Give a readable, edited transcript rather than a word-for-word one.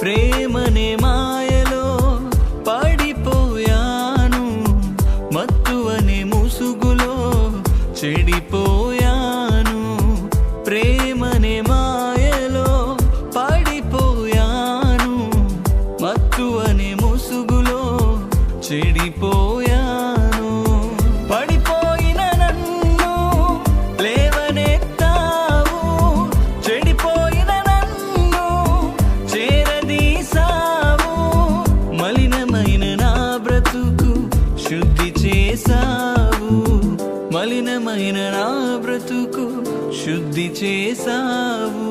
ప్రేమనే మాయలో పడిపోయాను, మత్తువనే ముసుగులో చెడిపోయాను. ప్రేమనే మాయలో పడిపోయాను, మత్తువనే ముసుగులో చెడిపోయాను. పడిపోయిన నన్ను లేవనెత్తావు, చెడిపోయిన నన్ను చేరదీసావు. మలినమైన నా బ్రతుకు శుద్ధి చేసావు, మలినమైన నా బ్రతుకు శుద్ధి చేసావు.